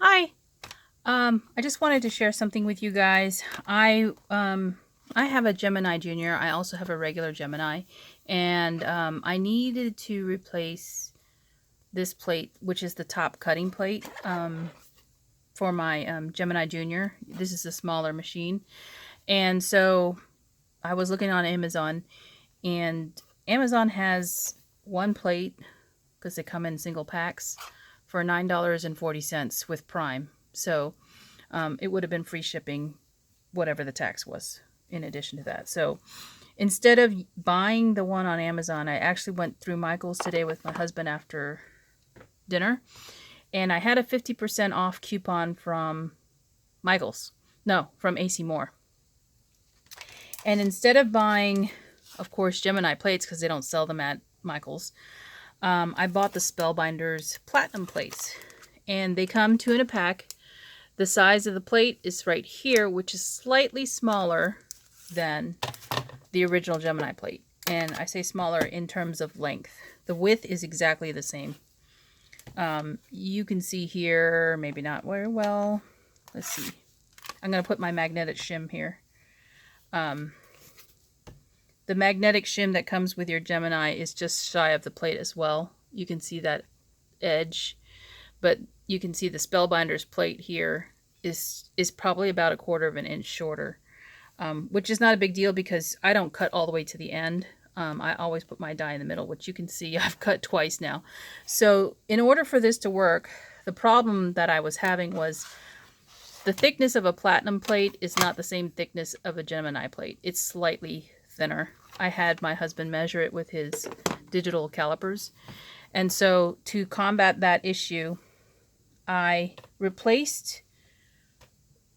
Hi. I just wanted to share something with you guys. I have a Gemini Jr. I also have a regular Gemini, and I needed to replace this plate, which is the top cutting plate, for my Gemini Jr. This is a smaller machine, and so I was looking on Amazon, and Amazon has one plate because they come in single packs for $9.40 with Prime. So it would have been free shipping, whatever the tax was, in addition to that. So instead of buying the one on Amazon, I actually went through Michael's today with my husband after dinner, and I had a 50% off coupon from Michael's. No, from AC Moore. And instead of buying, of course, Gemini plates because they don't sell them at Michael's, I bought the Spellbinders Platinum plates. And they come two in a pack. The size of the plate is right here, which is slightly smaller than the original Gemini plate. And I say smaller in terms of length. The width is exactly the same. You can see here, maybe not very well. Let's see. I'm going to put my magnetic shim here. The magnetic shim that comes with your Gemini is just shy of the plate as well. You can see that edge. But you can see the Spellbinders plate here is probably about a quarter of an inch shorter, which is not a big deal because I don't cut all the way to the end. I always put my die in the middle, which you can see I've cut twice now. So in order for this to work, the problem that I was having was the thickness of a platinum plate is not the same thickness of a Gemini plate. It's slightly thinner. I had my husband measure it with his digital calipers. And so to combat that issue, I replaced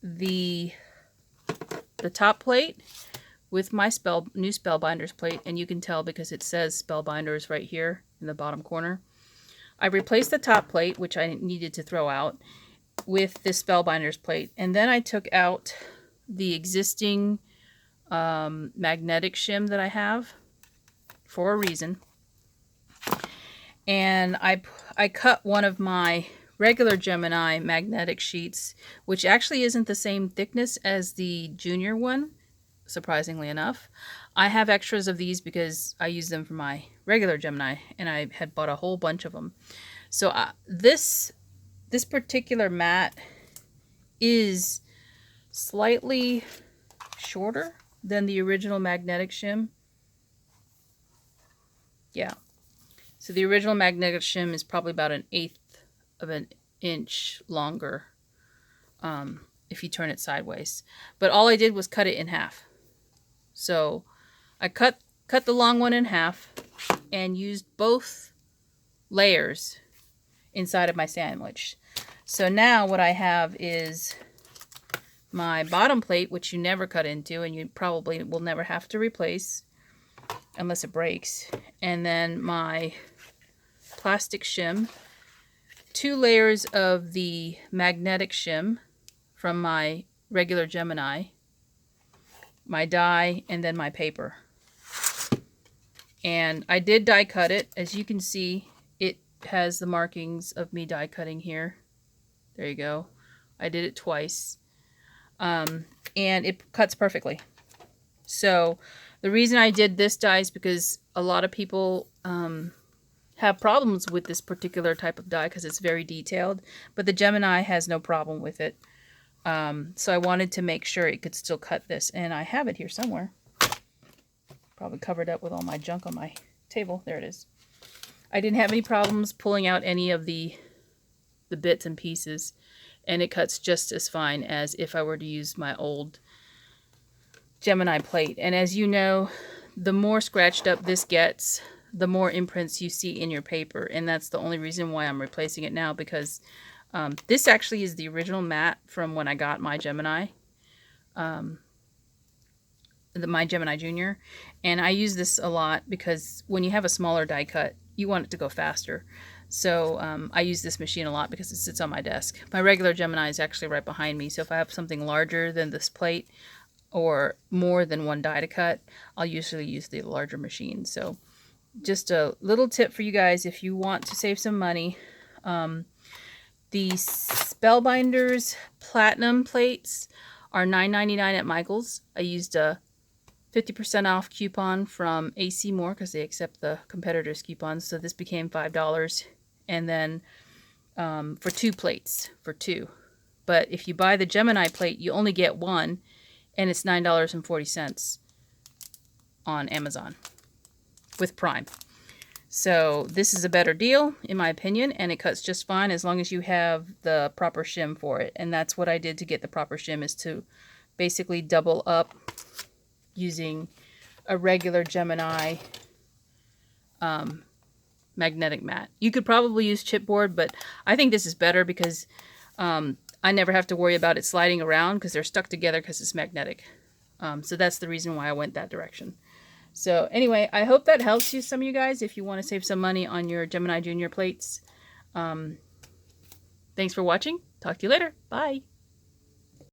the top plate with my new Spellbinders plate, and you can tell because it says Spellbinders right here in the bottom corner. I replaced the top plate, which I needed to throw out, with this Spellbinders plate, and then I took out the existing magnetic shim that I have for a reason. And I cut one of my regular Gemini magnetic sheets, which actually isn't the same thickness as the Junior one, surprisingly enough. I have extras of these because I use them for my regular Gemini, and I had bought a whole bunch of them. So this particular mat is slightly shorter than the original magnetic shim. Yeah. So the original magnetic shim is probably about 1/8 of an inch longer if you turn it sideways. But all I did was cut it in half. So I cut the long one in half and used both layers inside of my sandwich. So now what I have is my bottom plate, which you never cut into and you probably will never have to replace unless it breaks. And then my plastic shim, 2 layers of the magnetic shim from my regular Gemini, my die, and then my paper. And I did die cut it. As you can see, it has the markings of me die cutting here. There you go. I did it twice. And it cuts perfectly. So the reason I did this die is because a lot of people have problems with this particular type of die because it's very detailed, but the Gemini has no problem with it. So I wanted to make sure it could still cut this, and I have it here somewhere. Probably covered up with all my junk on my table. There it is. I didn't have any problems pulling out any of the bits and pieces, and it cuts just as fine as if I were to use my old Gemini plate. And as you know, the more scratched up this gets, the more imprints you see in your paper, and that's the only reason why I'm replacing it now, because this actually is the original mat from when I got my Gemini, my Gemini Jr. And I use this a lot because when you have a smaller die cut, you want it to go faster. So I use this machine a lot because it sits on my desk. My regular Gemini is actually right behind me, so if I have something larger than this plate or more than one die to cut, I'll usually use the larger machine. So just a little tip for you guys if you want to save some money. The Spellbinders Platinum plates are $9.99 at Michael's. I used a 50% off coupon from AC Moore because they accept the competitors' coupons. So this became $5. And then for 2 plates, for 2. But if you buy the Gemini plate, you only get 1, and it's $9.40 on Amazon with Prime. So this is a better deal, in my opinion, and it cuts just fine as long as you have the proper shim for it. And that's what I did to get the proper shim, is to basically double up using a regular Gemini magnetic mat. You could probably use chipboard, but I think this is better because I never have to worry about it sliding around because they're stuck together because it's magnetic. So that's the reason why I went that direction. So anyway, I hope that helps you, some of you guys, if you want to save some money on your Gemini Jr. plates. Thanks for watching. Talk to you later. Bye.